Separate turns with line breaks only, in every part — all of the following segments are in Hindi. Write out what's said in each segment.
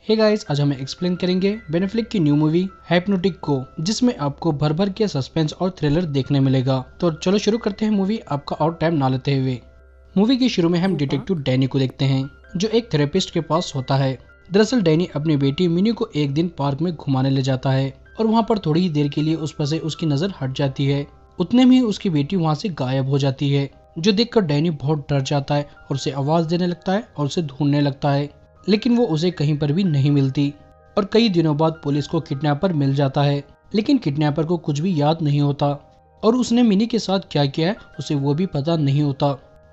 हे गाइस, आज हमें एक्सप्लेन करेंगे बेन एफ्लेक की न्यू मूवी हिप्नोटिक को, जिसमें आपको भर भर के सस्पेंस और थ्रिलर देखने मिलेगा। तो चलो शुरू करते हैं मूवी, आपका और टाइम ना लेते हुए। मूवी के शुरू में हम डिटेक्टिव डैनी को देखते हैं, जो एक थेरेपिस्ट के पास होता है। दरअसल डैनी अपनी बेटी मिनी को एक दिन पार्क में घुमाने ले जाता है और वहाँ पर थोड़ी ही देर के लिए उस पर से उसकी नजर हट जाती है। उतने में ही उसकी बेटी वहाँ से गायब हो जाती है, जो देखकर डैनी बहुत डर जाता है और उसे आवाज देने लगता है और उसे ढूंढने लगता है, लेकिन वो उसे कहीं पर भी नहीं मिलती। और कई दिनों बाद पुलिस को किडनैपर मिल जाता है, लेकिन किडनैपर को कुछ भी याद नहीं होता और उसने मिनी के साथ क्या किया है उसे वो भी पता नहीं होता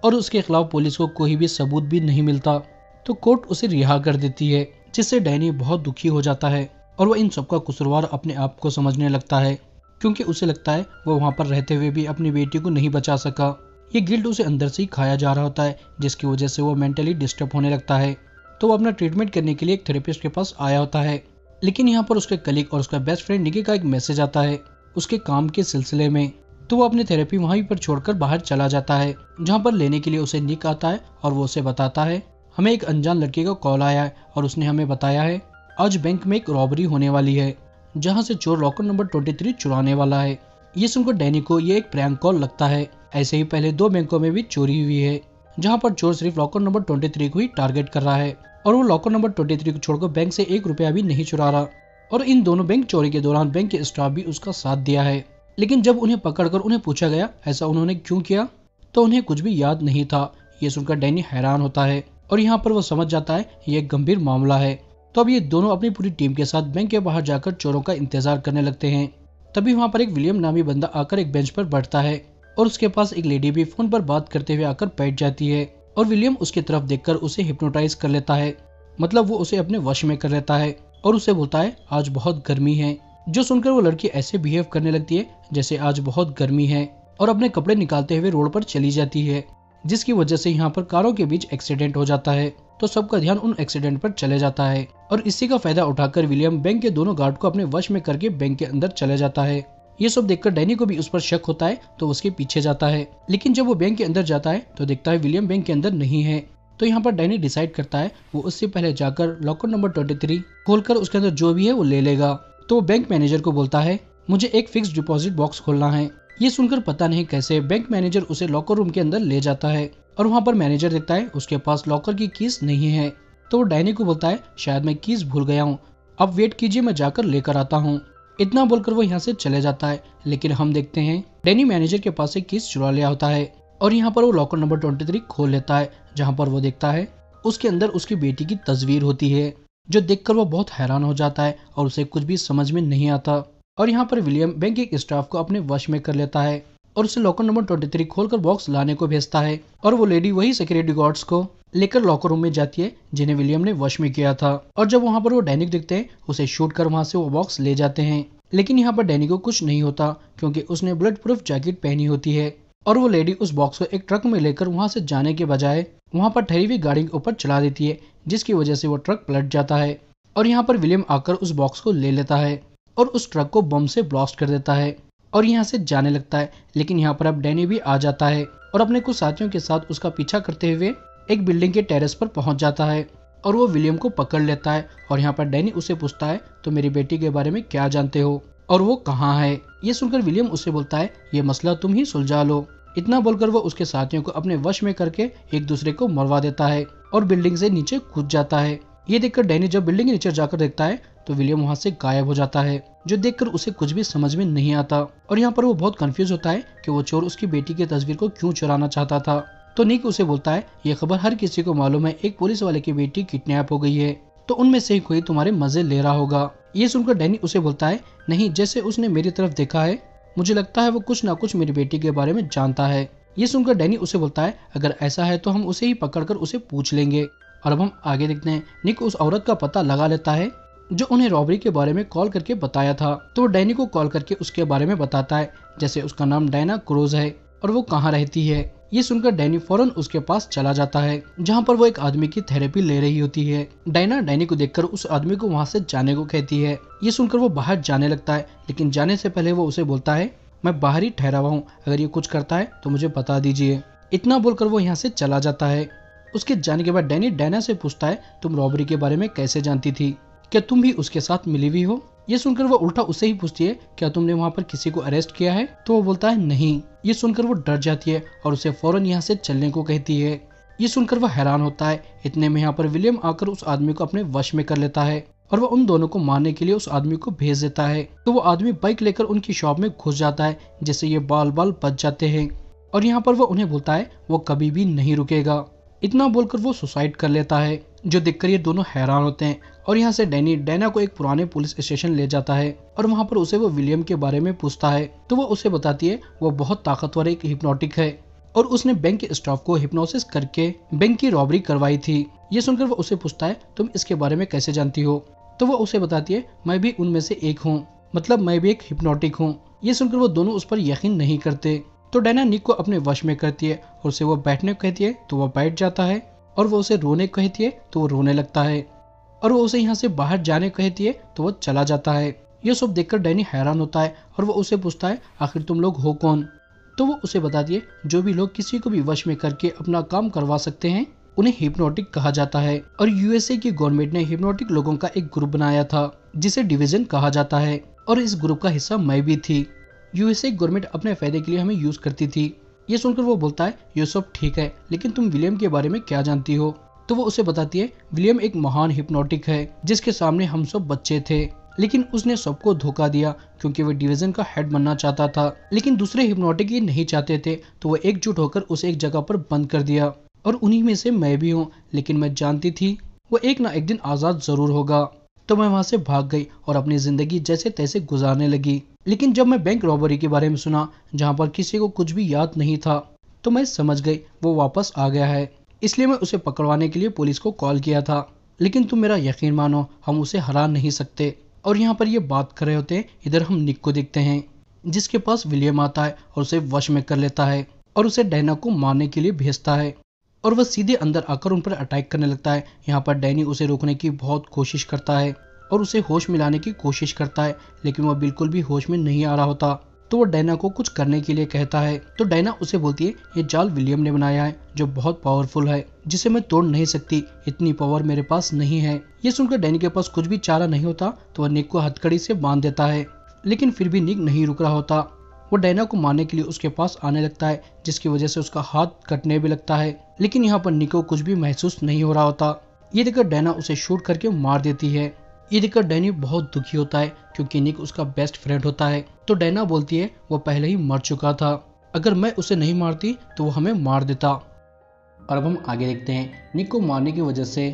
और उसके खिलाफ पुलिस को कोई भी सबूत भी नहीं मिलता। तो कोर्ट उसे रिहा कर देती है, जिससे डैनी बहुत दुखी हो जाता है और वो इन सबका कसूरवार अपने आप को समझने लगता है, क्योंकि उसे लगता है वो वहाँ पर रहते हुए भी अपनी बेटी को नहीं बचा सका। ये गिल्ट उसे अंदर से ही खाया जा रहा होता है, जिसकी वजह से वो मेंटली डिस्टर्ब होने लगता है। तो वो अपना ट्रीटमेंट करने के लिए एक थेरेपिस्ट के पास आया होता है, लेकिन यहाँ पर उसके कलीग और उसका बेस्ट फ्रेंड निकी का एक मैसेज आता है उसके काम के सिलसिले में। तो वो अपनी थेरेपी वहीं पर छोड़कर बाहर चला जाता है, जहाँ पर लेने के लिए उसे निक आता है और वो उसे बताता है हमें एक अनजान लड़के का कॉल आया है और उसने हमें बताया है आज बैंक में एक रॉबरी होने वाली है, जहाँ से चोर लॉकर नंबर 23 चुराने वाला है। ये सुनकर डैनी को ये एक प्रैंक कॉल लगता है। ऐसे ही पहले 2 बैंकों में भी चोरी हुई है, जहाँ पर चोर सिर्फ लॉकर नंबर 23 को ही टारगेट कर रहा है और वो लॉकर नंबर 23 को छोड़कर बैंक से 1 रुपया भी नहीं चुरा रहा। और इन दोनों बैंक चोरी के दौरान बैंक के स्टाफ भी उसका साथ दिया है, लेकिन जब उन्हें पकड़कर उन्हें पूछा गया ऐसा उन्होंने क्यों किया, तो उन्हें कुछ भी याद नहीं था। ये सुनकर डैनी हैरान होता है और यहाँ पर वो समझ जाता है ये एक गंभीर मामला है। तो अब ये दोनों अपनी पूरी टीम के साथ बैंक के बाहर जाकर चोरों का इंतजार करने लगते हैं। तभी वहाँ पर एक विलियम नामी बंदा आकर एक बेंच पर बैठता है और उसके पास एक लेडी भी फोन पर बात करते हुए आकर बैठ जाती है और विलियम उसकी तरफ देखकर उसे हिप्नोटाइज कर लेता है, मतलब वो उसे अपने वश में कर लेता है और उसे बोलता है आज बहुत गर्मी है। जो सुनकर वो लड़की ऐसे बिहेव करने लगती है जैसे आज बहुत गर्मी है और अपने कपड़े निकालते हुए रोड पर चली जाती है, जिसकी वजह से यहाँ पर कारों के बीच एक्सीडेंट हो जाता है। तो सबका ध्यान उन एक्सीडेंट पर चले जाता है और इसी का फायदा उठाकर विलियम बैंक के दोनों गार्ड को अपने वश में करके बैंक के अंदर चले जाता है। ये सब देखकर डैनी को भी उस पर शक होता है, तो उसके पीछे जाता है, लेकिन जब वो बैंक के अंदर जाता है तो देखता है विलियम बैंक के अंदर नहीं है। तो यहाँ पर डैनी डिसाइड करता है वो उससे पहले जाकर लॉकर नंबर 23 खोलकर उसके अंदर जो भी है वो ले लेगा। तो वो बैंक मैनेजर को बोलता है मुझे एक फिक्स डिपॉजिट बॉक्स खोलना है। ये सुनकर पता नहीं कैसे बैंक मैनेजर उसे लॉकर रूम के अंदर ले जाता है और वहाँ पर मैनेजर देखता है उसके पास लॉकर की कीज नहीं है। तो वो डैनी को बोलता है शायद मैं कीज भूल गया हूँ, अब वेट कीजिए मैं जाकर लेकर आता हूँ। इतना बोलकर वो यहाँ से चले जाता है, लेकिन हम देखते हैं डैनी मैनेजर के पास से कीज चुरा लिया होता है और यहाँ पर वो लॉकर नंबर 23 खोल लेता है, जहाँ पर वो देखता है उसके अंदर उसकी बेटी की तस्वीर होती है, जो देखकर वो बहुत हैरान हो जाता है और उसे कुछ भी समझ में नहीं आता। और यहाँ पर विलियम बैंक के स्टाफ को अपने वश में कर लेता है और उसे लॉकर नंबर 23 खोलकर बॉक्स लाने को भेजता है और वो लेडी वही सिक्योरिटी गार्ड्स को लेकर लॉकर रूम में जाती है जिन्हें विलियम ने वश में किया था। और जब वहाँ पर वो डैनी को देखते हैं उसे शूट कर वहाँ से वो बॉक्स ले जाते हैं, लेकिन यहाँ पर डैनी को कुछ नहीं होता क्योंकि उसने बुलेट प्रूफ जैकेट पहनी होती है। और वो लेडी उस बॉक्स को एक ट्रक में लेकर वहाँ से जाने के बजाय वहाँ पर ठहरी हुई गाड़ी के ऊपर चला देती है, जिसकी वजह से वो ट्रक पलट जाता है। और यहाँ पर विलियम आकर उस बॉक्स को ले लेता है और उस ट्रक को बम से ब्लास्ट कर देता है और यहाँ से जाने लगता है। लेकिन यहाँ पर अब डैनी भी आ जाता है और अपने कुछ साथियों के साथ उसका पीछा करते हुए एक बिल्डिंग के टेरेस पर पहुंच जाता है और वो विलियम को पकड़ लेता है। और यहाँ पर डैनी उसे पूछता है तो मेरी बेटी के बारे में क्या जानते हो और वो कहाँ है। ये सुनकर विलियम उससे बोलता है ये मसला तुम ही सुलझा लो। इतना बोलकर वो उसके साथियों को अपने वश में करके एक दूसरे को मरवा देता है और बिल्डिंग से नीचे कूद जाता है। ये देखकर डैनी जब बिल्डिंग के नीचे जाकर देखता है तो विलियम वहाँ से गायब हो जाता है, जो देखकर उसे कुछ भी समझ में नहीं आता। और यहाँ पर वो बहुत कंफ्यूज होता है कि वो चोर उसकी बेटी की तस्वीर को क्यों चुराना चाहता था। तो निक उसे बोलता है ये खबर हर किसी को मालूम है, एक पुलिस वाले की बेटी किडनैप हो गई है, तो उनमें से कोई तुम्हारे मजे ले रहा होगा। ये सुनकर डैनी उसे बोलता है नहीं, जैसे उसने मेरी तरफ देखा है मुझे लगता है वो कुछ ना कुछ मेरी बेटी के बारे में जानता है। ये सुनकर डैनी उसे बोलता है अगर ऐसा है तो हम उसे ही पकड़कर उसे पूछ लेंगे। और अब हम आगे देखते हैं निक उस औरत का पता लगा लेता है जो उन्हें रॉबरी के बारे में कॉल करके बताया था। तो वो डैनी को कॉल करके उसके बारे में बताता है, जैसे उसका नाम डायना क्रूज है और वो कहाँ रहती है। ये सुनकर डैनी फौरन उसके पास चला जाता है, जहाँ पर वो एक आदमी की थेरेपी ले रही होती है। डायना डैनी को देखकर उस आदमी को वहाँ से जाने को कहती है। ये सुनकर वो बाहर जाने लगता है, लेकिन जाने से पहले वो उसे बोलता है मैं बाहर ही ठहरा हुआ हूँ, अगर ये कुछ करता है तो मुझे बता दीजिए। इतना बोलकर वो यहाँ से चला जाता है उसके जाने के बाद डैनी डायना से पूछता है, तुम रॉबरी के बारे में कैसे जानती थी, क्या तुम भी उसके साथ मिली हुई हो? ये सुनकर वो उल्टा उससे ही पूछती है, क्या तुमने वहाँ पर किसी को अरेस्ट किया है? तो वो बोलता है नहीं। ये सुनकर वो डर जाती है और उसे फौरन यहाँ से चलने को कहती है। ये सुनकर वो हैरान होता है। इतने में यहाँ पर विलियम आकर उस आदमी को अपने वश में कर लेता है और वो उन दोनों को मारने के लिए उस आदमी को भेज देता है। तो वो आदमी बाइक लेकर उनकी शॉप में घुस जाता है, जिससे ये बाल बाल बच जाते हैं और यहाँ पर वो उन्हें बोलता है वो कभी भी नहीं रुकेगा। इतना बोलकर वो सुसाइड कर लेता है, जो देखकर ये दोनों हैरान होते हैं। और यहाँ से डैनी डायना को एक पुराने पुलिस स्टेशन ले जाता है और वहाँ पर उसे वो विलियम के बारे में पूछता है। तो वो उसे बताती है वो बहुत ताकतवर एक हिप्नोटिक है और उसने बैंक के स्टाफ को हिप्नोसिस करके बैंक की रॉबरी करवाई थी। ये सुनकर वो उसे पूछता है, तुम इसके बारे में कैसे जानती हो? तो वो उसे बताती है, मैं भी उनमें से एक हूँ, मतलब मैं भी एक हिप्नोटिक हूँ। ये सुनकर वो दोनों उस पर यकीन नहीं करते। तो डायना निक को अपने वश में करती है और उसे वो बैठने को कहती है तो वो बैठ जाता है और वो उसे रोने को कहती है तो वो रोने लगता है और वो उसे यहाँ से बाहर जाने को कहती है तो वो चला जाता है। ये सब देखकर डैनी हैरान होता है और वो उसे पूछता है, आखिर तुम लोग हो कौन? तो वो उसे बताती है, जो भी लोग किसी को भी वश में करके अपना काम करवा सकते हैं उन्हें हिप्नोटिक कहा जाता है। और यूएसए की गवर्नमेंट ने हिप्नोटिक लोगों का एक ग्रुप बनाया था जिसे डिवीजन कहा जाता है और इस ग्रुप का हिस्सा मैं भी थी। यूएसए गवर्नमेंट अपने फायदे के लिए हमें यूज करती थी। ये सुनकर वो बोलता है, ये सब ठीक है, लेकिन तुम विलियम के बारे में क्या जानती हो? तो वो उसे बताती है, विलियम एक महान हिप्नोटिक है जिसके सामने हम सब बच्चे थे, लेकिन उसने सबको धोखा दिया क्योंकि वो डिवीजन का हेड बनना चाहता था, लेकिन दूसरे हिप्नोटिक ये नहीं चाहते थे, तो वो एकजुट होकर उसे एक जगह पर बंद कर दिया और उन्हीं में से मैं भी हूँ। लेकिन मैं जानती थी वो एक ना एक दिन आजाद जरूर होगा, तो मैं वहां से भाग गई और अपनी जिंदगी जैसे तैसे गुजारने लगी। लेकिन जब मैं बैंक रॉबरी के बारे में सुना जहां पर किसी को कुछ भी याद नहीं था, तो मैं समझ गई वो वापस आ गया है, इसलिए मैं उसे पकड़वाने के लिए पुलिस को कॉल किया था। लेकिन तुम मेरा यकीन मानो, हम उसे हरा नहीं सकते। और यहाँ पर ये बात कर रहे होते हैं, इधर हम निक को देखते हैं जिसके पास विलियम आता है और उसे वश में कर लेता है और उसे डायना को मारने के लिए भेजता है और वह सीधे अंदर आकर उन पर अटैक करने लगता है। यहाँ पर डैनी उसे रोकने की बहुत कोशिश करता है और उसे होश मिलाने की कोशिश करता है, लेकिन वह बिल्कुल भी होश में नहीं आ रहा होता। तो वो डायना को कुछ करने के लिए कहता है। तो डायना उसे बोलती है, ये जाल विलियम ने बनाया है जो बहुत पावरफुल है, जिसे मैं तोड़ नहीं सकती, इतनी पावर मेरे पास नहीं है। ये सुनकर डैनी के पास कुछ भी चारा नहीं होता, तो वह निक को हथकड़ी से बांध देता है, लेकिन फिर भी निक नहीं रुक रहा होता। वो डायना को मारने के लिए उसके पास आने लगता है, जिसकी वजह से उसका हाथ कटने भी लगता है, लेकिन यहाँ पर निक को कुछ भी महसूस नहीं हो रहा होता। ये देखकर डायना उसे शूट करके मार देती है। ये देखकर डैनी बहुत दुखी होता है क्योंकि निक उसका बेस्ट फ्रेंड होता है। तो डायना बोलती है वो पहले ही मर चुका था, अगर मैं उसे नहीं मारती तो वो हमें मार देता। और अब हम आगे देखते हैं, निक को मारने की वजह से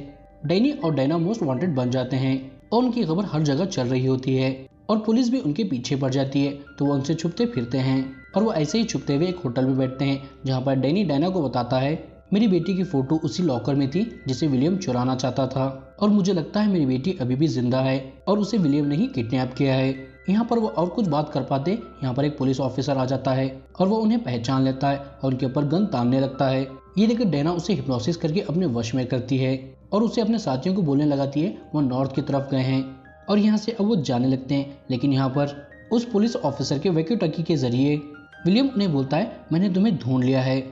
डैनी और डायना मोस्ट वांटेड बन जाते हैं और उनकी खबर हर जगह चल रही होती है और पुलिस भी उनके पीछे पड़ जाती है। तो वो उनसे छुपते फिरते हैं और वो ऐसे ही छुपते हुए एक होटल में बैठते हैं, जहाँ पर डैनी डायना को बताता है, मेरी बेटी की फोटो उसी लॉकर में थी जिसे विलियम चुराना चाहता था और मुझे लगता है मेरी बेटी अभी भी जिंदा है और उसे विलियम ने ही किडनैप किया है। यहाँ पर वो और कुछ बात कर पाते, यहाँ पर एक पुलिस ऑफिसर आ जाता है और वो उन्हें पहचान लेता है और उनके ऊपर गन तानने लगता है। ये देखकर डायना उसे हिप्नोसिस करके अपने वश में करती है और उसे अपने साथियों को बोलने लगाती है वो नॉर्थ की तरफ गए हैं और यहाँ से अब वो जाने लगते हैं। लेकिन यहाँ पर उस पुलिस ऑफिसर के वॉकी टॉकी के जरिए विलियम उन्हें बोलता है, मैंने तुम्हें ढूंढ लिया है।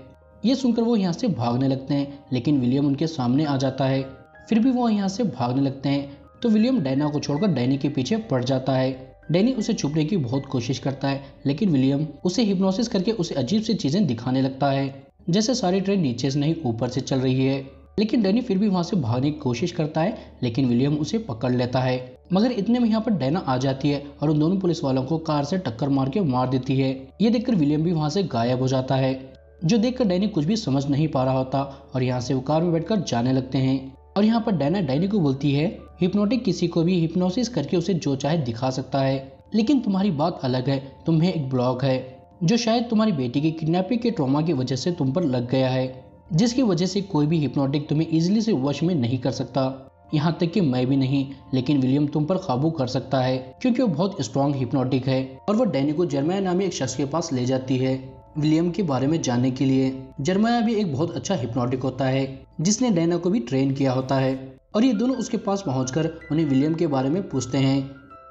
ये सुनकर वो यहाँ से भागने लगते हैं, लेकिन विलियम उनके सामने आ जाता है। फिर भी वो यहाँ से भागने लगते हैं, तो विलियम डायना को छोड़कर डैनी के पीछे पड़ जाता है। डैनी उसे छुपने की बहुत कोशिश करता है, लेकिन विलियम उसे हिप्नोसिस करके उसे अजीब सी चीजें दिखाने लगता है, जैसे सारी ट्रेन नीचे से नहीं ऊपर से चल रही है। लेकिन डैनी फिर भी वहाँ से भागने की कोशिश करता है, लेकिन विलियम उसे पकड़ लेता है। मगर इतने में यहाँ पर डायना आ जाती है और उन दोनों पुलिस वालों को कार से टक्कर मार के मार देती है। ये देखकर विलियम भी वहाँ से गायब हो जाता है, जो देखकर डैनी कुछ भी समझ नहीं पा रहा होता और यहाँ से वो कार में बैठकर जाने लगते हैं। और यहाँ पर डायना डैनी को बोलती है, हिप्नोटिक किसी को भी हिप्नोसिस करके उसे जो चाहे दिखा सकता है, लेकिन तुम्हारी बात अलग है। तुम्हें एक ब्लॉक है जो शायद तुम्हारी बेटी की किडनैपिंग के ट्रॉमा की वजह से तुम पर लग गया है, जिसकी वजह से कोई भी हिप्नोटिक तुम्हें इजीली से वश में नहीं कर सकता, यहाँ तक कि मैं भी नहीं। लेकिन विलियम तुम पर काबू कर सकता है क्योंकि वो बहुत स्ट्रॉन्ग हिप्नोटिक है। और वो डैनी को जर्माया नामी एक शख्स के पास ले जाती है विलियम के बारे में जानने के लिए। जर्माया भी एक बहुत अच्छा हिप्नोटिक होता है जिसने डायना को भी ट्रेन किया होता है। और ये दोनों उसके पास पहुंचकर उन्हें विलियम के बारे में पूछते हैं,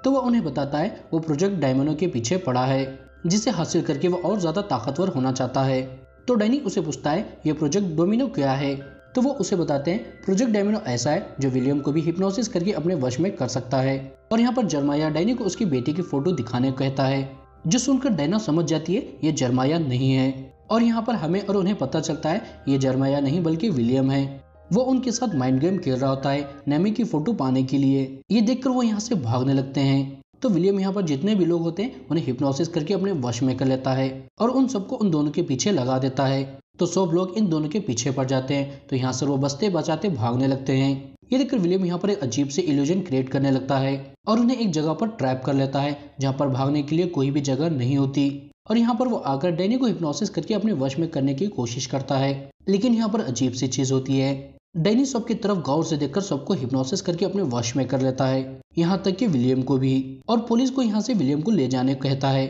तो वह उन्हें बताता है वो प्रोजेक्ट डायमंडो के पीछे पड़ा है, जिसे हासिल करके वो और ज्यादा ताकतवर होना चाहता है। तो डैनी उसे पूछता है ये प्रोजेक्ट डोमिनो क्या है। तो वो उसे बताते हैं प्रोजेक्ट डायमंड ऐसा है जो विलियम को भी हिप्नोसिस करके अपने वश में कर सकता है। और यहाँ पर जर्माया डैनी को उसकी बेटी की फोटो दिखाने को कहता है, जो सुनकर डैना समझ जाती है ये जर्माया नहीं है। और यहाँ पर हमें और उन्हें पता चलता है ये जर्माया नहीं बल्कि विलियम है। वो उनके साथ माइंड गेम खेल रहा होता है नेमी की फोटो पाने के लिए। ये देखकर वो यहाँ से भागने लगते हैं। तो विलियम यहाँ पर जितने भी लोग होते हैं उन्हें हिप्नोसिस करके अपने वश में कर लेता है और उन सबको उन दोनों के पीछे लगा देता है। तो सब लोग इन दोनों के पीछे पड़ जाते हैं। तो यहाँ से वो बचते बचाते भागने लगते हैं। ये देखकर विलियम यहाँ पर एक अजीब से इल्यूजन क्रिएट करने लगता है और उन्हें एक जगह पर ट्रैप कर लेता है जहाँ पर भागने के लिए कोई भी जगह नहीं होती। और यहाँ पर वो आकर डैनी को हिप्नोसिस करके अपने वश में करने की कोशिश करता है। लेकिन यहाँ पर अजीब सी चीज होती है, डैनी सबकी तरफ गौर से देखकर सबको हिप्नोसिस करके अपने वश में कर लेता है, यहाँ तक कि विलियम को भी। और पुलिस को यहाँ से विलियम को ले जाने को कहता है।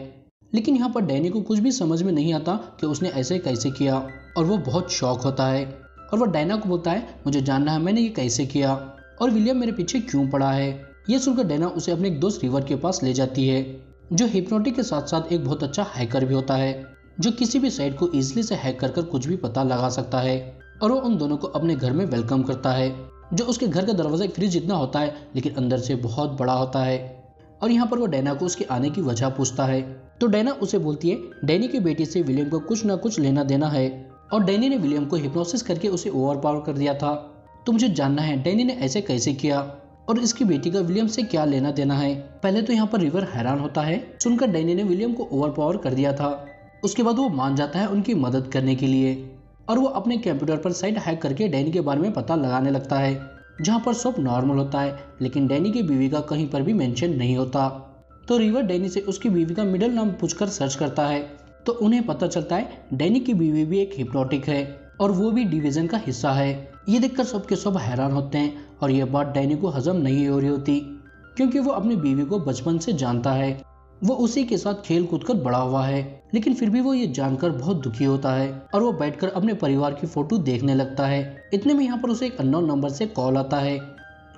लेकिन यहाँ पर डैनी को कुछ भी समझ में नहीं आता कि उसने ऐसे कैसे किया और वो बहुत शॉक होता है। और वो डैना को बोलता है मुझे जानना है मैंने ये कैसे किया और विलियम मेरे पीछे क्यों पड़ा है। ये सुनकर डैना उसे अपने एक दोस्त रिवर के पास ले जाती है, जो हिप्नोटिक के साथ साथ एक बहुत अच्छा हैकर भी होता है, जो किसी भी साइट को इजीली से हैक कर कुछ भी पता लगा सकता है। और वो उन दोनों को अपने घर में वेलकम करता है, जो उसके घर का दरवाजा एक फ्रिज जितना होता है लेकिन अंदर से बहुत बड़ा होता है। और यहाँ पर वो डैना को उसके आने की वजह पूछता है। तो डैना उसे बोलती है डैनी की बेटी से विलियम को कुछ ना कुछ लेना देना है और डैनी ने विलियम को हिप्नोसिस करके उसे ओवरपावर कर दिया था। तो मुझे जानना है डैनी ने ऐसे कैसे किया और इसकी बेटी का विलियम से क्या लेना देना है। पहले तो यहाँ पर रिवर हैरान होता है सुनकर डैनी ने विलियम को ओवरपावर कर दिया था। उसके बाद वो मान जाता है उनकी मदद करने के लिए और वो अपने कंप्यूटर पर साइट हैक करके डैनी के बारे में पता लगाने लगता है, जहाँ पर सब नॉर्मल होता है लेकिन डैनी की बीवी का कहीं पर भी मेंशन नहीं होता। तो रिवर डैनी से उसकी बीवी का मिडिल नाम पूछकर सर्च करता है तो उन्हें पता चलता है डैनी की बीवी भी एक हिप्नोटिक है और वो भी डिवीजन का हिस्सा है। ये देखकर सबके सब हैरान होते हैं और ये बात डैनी को हजम नहीं हो रही होती, क्योंकि वो अपनी बीवी को बचपन से जानता है, वो उसी के साथ खेल कूद कर बड़ा हुआ है। लेकिन फिर भी वो ये जानकर बहुत दुखी होता है और वो बैठकर अपने परिवार की फोटो देखने लगता है। इतने में यहाँ पर उसे एक अननोन नंबर से कॉल आता है,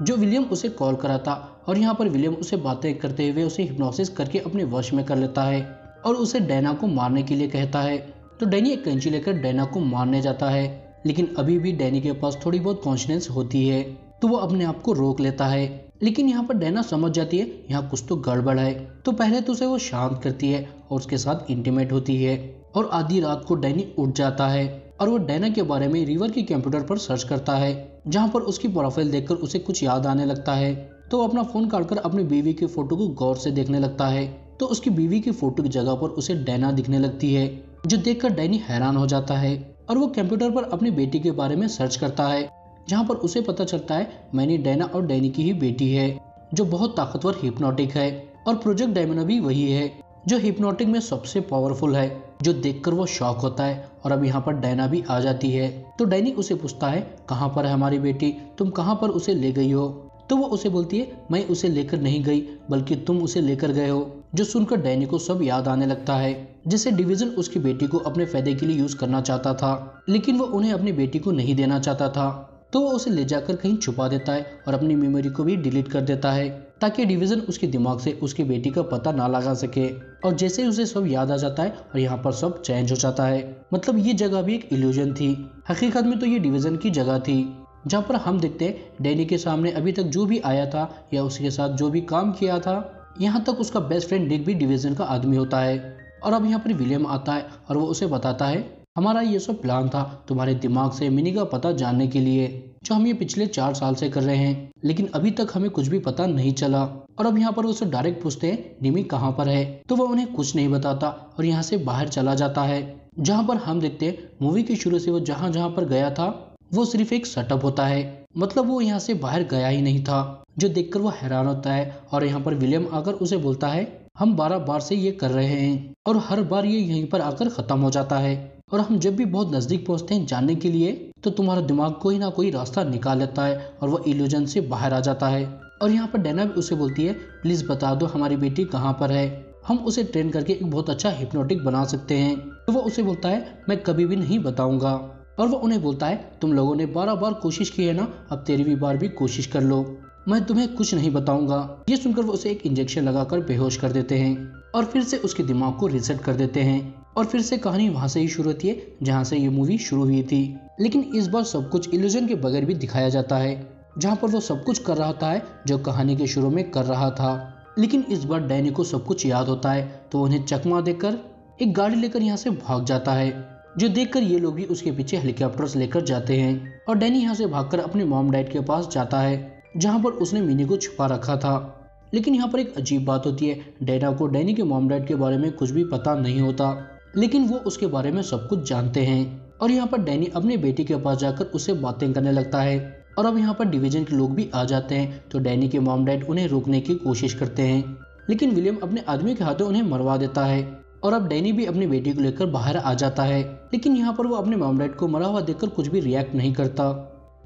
जो विलियम उसे कॉल करा था। और यहाँ पर विलियम उसे बातें करते हुए उसे हिप्नोसिस करके अपने वश में कर लेता है और उसे डैना को मारने के लिए कहता है। तो डैनी एक कैंची लेकर डैना को मारने जाता है, लेकिन अभी भी डैनी के पास थोड़ी बहुत कॉन्शियस होती है तो वो अपने आप को रोक लेता है। लेकिन यहाँ पर डैना समझ जाती है यहाँ कुछ तो गड़बड़ है। तो पहले तो उसे वो शांत करती है और उसके साथ इंटीमेट होती है और आधी रात को डैनी उठ जाता है और वो डैना के बारे में रिवर के कंप्यूटर पर सर्च करता है, जहाँ पर उसकी प्रोफाइल देखकर उसे कुछ याद आने लगता है। तो वो अपना फोन काटकर अपनी बीवी की फोटो को गौर से देखने लगता है तो उसकी बीवी की फोटो की जगह पर उसे डैना दिखने लगती है, जो देखकर डैनी हैरान हो जाता है और वो कंप्यूटर पर अपनी बेटी के बारे में सर्च करता है, जहाँ पर उसे पता चलता है मैंने डैना और डैनी की ही बेटी है, जो बहुत ताकतवर हिप्नोटिक है और प्रोजेक्ट डायमंड भी वही है जो हिप्नोटिक में सबसे पावरफुल है, जो देखकर वो शॉक होता है। और अब यहाँ पर डैना भी आ जाती है। तो डैनी उसे पूछता है कहाँ पर है हमारी बेटी, तुम कहाँ पर उसे ले गई हो। तो वो उसे बोलती है मैं उसे लेकर नहीं गई बल्कि तुम उसे लेकर गए हो। जो सुनकर डैनी को सब याद आने लगता है, जिसे डिवीजन उसकी बेटी को अपने फायदे के लिए यूज करना चाहता था, लेकिन वो उन्हें अपनी बेटी को नहीं देना चाहता था। तो वो उसे ले जाकर कहीं छुपा देता है और अपनी मेमोरी को भी डिलीट कर देता है, ताकि डिवीजन उसके दिमाग से उसकी बेटी का पता ना लगा सके। और जैसे ही उसे सब याद आ जाता है और यहाँ पर सब चेंज हो जाता है। मतलब ये जगह भी एक इल्यूजन थी, हकीकत में तो ये डिवीजन की जगह थी, जहाँ पर हम देखते हैं डैनी के सामने अभी तक जो भी आया था या उसके साथ जो भी काम किया था, यहाँ तक उसका बेस्ट फ्रेंड निक भी डिवीजन का आदमी होता है। और अब यहाँ पर विलियम आता है और वो उसे बताता है हमारा ये सब प्लान था तुम्हारे दिमाग से मिनी का पता जानने के लिए, जो हम ये पिछले 4 साल से कर रहे हैं, लेकिन अभी तक हमें कुछ भी पता नहीं चला। और अब यहाँ पर उसे डायरेक्ट पूछते हैं निमी कहाँ पर है, तो वो उन्हें कुछ नहीं बताता और यहाँ से बाहर चला जाता है। जहाँ पर हम देखते हैं मूवी के शुरू से वो जहाँ जहाँ पर गया था वो सिर्फ एक सेटअप होता है, मतलब वो यहाँ से बाहर गया ही नहीं था, जो देखकर वो हैरान होता है। और यहाँ पर विलियम आकर उसे बोलता है हम 12 बार से ये कर रहे हैं और हर बार ये यहीं पर आकर खत्म हो जाता है, और हम जब भी बहुत नजदीक पहुंचते हैं जानने के लिए तो तुम्हारा दिमाग कोई ना कोई रास्ता निकाल लेता है और वो इल्यूजन से बाहर आ जाता है। और यहाँ पर डैना भी उसे बोलती है प्लीज बता दो हमारी बेटी कहाँ पर है, हम उसे ट्रेन करके एक बहुत अच्छा हिप्नोटिक बना सकते हैं। तो वो उसे बोलता है मैं कभी भी नहीं बताऊंगा। और वो उन्हें बोलता है तुम लोगों ने 12 बार कोशिश की है ना, अब 13वीं बार भी कोशिश कर लो, मैं तुम्हें कुछ नहीं बताऊंगा। ये सुनकर वो उसे एक इंजेक्शन लगाकर बेहोश कर देते हैं और फिर से उसके दिमाग को रीसेट कर देते हैं। और फिर से कहानी वहां से ही शुरू होती है जहां से ये मूवी शुरू हुई थी। लेकिन इस बार सब कुछ इल्यूजन के बगैर भी दिखाया जाता है, जहां पर वो सब कुछ कर रहा होता है जो कहानी के शुरू में कर रहा था। लेकिन इस बार डैनी को सब कुछ याद होता है, तो उन्हें चकमा देकर एक गाड़ी लेकर यहाँ से भाग जाता है, जो देखकर ये लोग भी उसके पीछे हेलीकॉप्टर्स लेकर जाते हैं। और डैनी यहाँ से भागकर अपने मॉम डैड के पास जाता है, जहाँ पर उसने मिनी को छुपा रखा था। लेकिन यहाँ पर एक अजीब बात होती है, डैना को डैनी के मॉम डैड के बारे में कुछ भी पता नहीं होता, लेकिन वो उसके बारे में सब कुछ जानते हैं। और यहाँ पर डैनी अपने बेटी के पास जाकर उससे बातें करने लगता है। और अब यहाँ पर डिवीजन के लोग भी आ जाते हैं, तो डैनी के मॉम डैड उन्हें रोकने की कोशिश करते हैं, लेकिन विलियम अपने आदमी के हाथों उन्हें मरवा देता है। और अब डैनी भी अपनी बेटी को लेकर बाहर आ जाता है, लेकिन यहाँ पर वो अपने मॉम डैड को मरा हुआ देखकर कुछ भी रिएक्ट नहीं करता।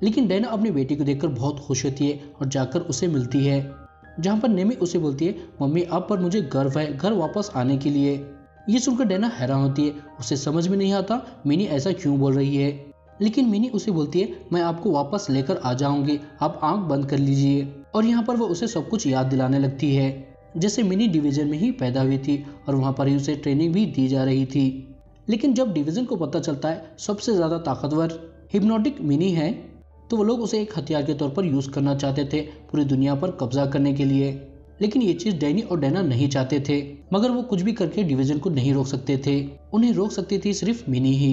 लेकिन डैना अपनी बेटी को देखकर बहुत खुश होती है और जाकर उसे मिलती है, जहाँ पर नेमी उसे बोलती है, मम्मी आप पर मुझे गर्व है घर वापस आने के लिए। ये सुनकर डैना हैरान होती है, उसे समझ में नहीं आता मिनी ऐसा क्यों बोल रही है। लेकिन मिनी उसे बोलती है, मैं आपको वापस लेकर आ जाऊंगी, आप आंख बंद कर लीजिए। और यहाँ पर वो उसे सब कुछ याद दिलाने लगती है, जैसे मिनी डिवीजन में ही पैदा हुई थी और वहाँ पर ही उसे ट्रेनिंग भी दी जा रही थी। लेकिन जब डिवीजन को पता चलता है सबसे ज्यादा ताकतवर हिप्नोटिक मिनी है, तो वो लोग उसे एक हथियार के तौर पर यूज करना चाहते थे पूरी दुनिया पर कब्जा करने के लिए। लेकिन ये चीज डैनी और डैना नहीं चाहते थे, मगर वो कुछ भी करके डिवीजन को नहीं रोक सकते थे, उन्हें रोक सकती थी सिर्फ मिनी ही।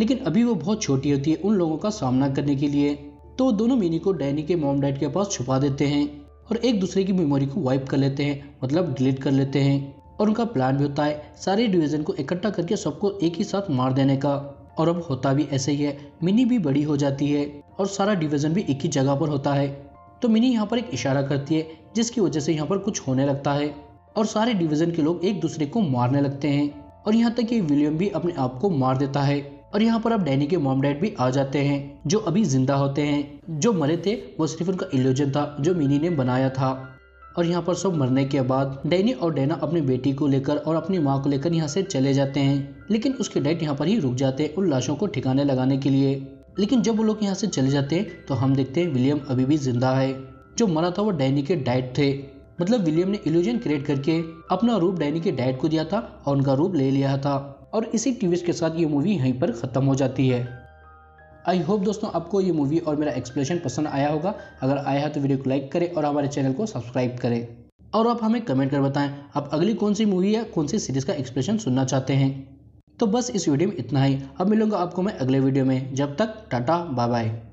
लेकिन अभी वो बहुत छोटी होती है उन लोगों का सामना करने के लिए, तो दोनों मिनी को डैनी के मॉम डैड के पास छुपा देते हैं और एक दूसरे की मेमोरी को वाइप कर लेते हैं, मतलब डिलीट कर लेते हैं। और उनका प्लान भी होता है सारे डिवीजन को इकट्ठा करके सबको एक ही साथ मार देने का। और अब होता भी ऐसे ही है, मिनी भी बड़ी हो जाती है और सारा डिवीजन भी एक ही जगह पर होता है। तो मिनी यहाँ पर एक इशारा करती है, जिसकी वजह से यहाँ पर कुछ होने लगता है और सारे डिवीजन के लोग एक दूसरे को मारने लगते हैं। और यहाँ तक कि विलियम भी अपने आप को मार देता है। और यहाँ पर अब डैनी के मॉम डैड भी आ जाते हैं, जो अभी जिंदा होते हैं। जो मरे थे वो सिर्फ उनका इल्यूजन था जो मिनी ने बनाया था। और यहाँ पर सब मरने के बाद डैनी और डैना अपनी बेटी को लेकर और अपनी माँ को लेकर यहाँ से चले जाते हैं, लेकिन उसके डैड यहाँ पर ही रुक जाते हैं उन लाशों को ठिकाने लगाने के लिए। लेकिन जब वो लोग यहाँ से चले जाते हैं तो हम देखते हैं विलियम अभी भी जिंदा है। जो मरा था वो डैनी के डैड थे, मतलब विलियम ने इल्यूजन क्रिएट करके अपना रूप डैनी के डैड को दिया था और उनका रूप ले लिया था। और इसी ट्विस्ट के साथ ये मूवी यहीं पर खत्म हो जाती है। आई होप दोस्तों आपको ये मूवी और मेरा एक्सप्लेनेशन पसंद आया होगा। अगर आया है तो वीडियो को लाइक करें और हमारे चैनल को सब्सक्राइब करें। और आप हमें कमेंट कर बताएं आप अगली कौन सी मूवी या कौन सी सीरीज का एक्सप्लेनेशन सुनना चाहते हैं। तो बस इस वीडियो में इतना ही, अब मिलूंगा आपको मैं अगले वीडियो में। जब तक टाटा बाय बाय।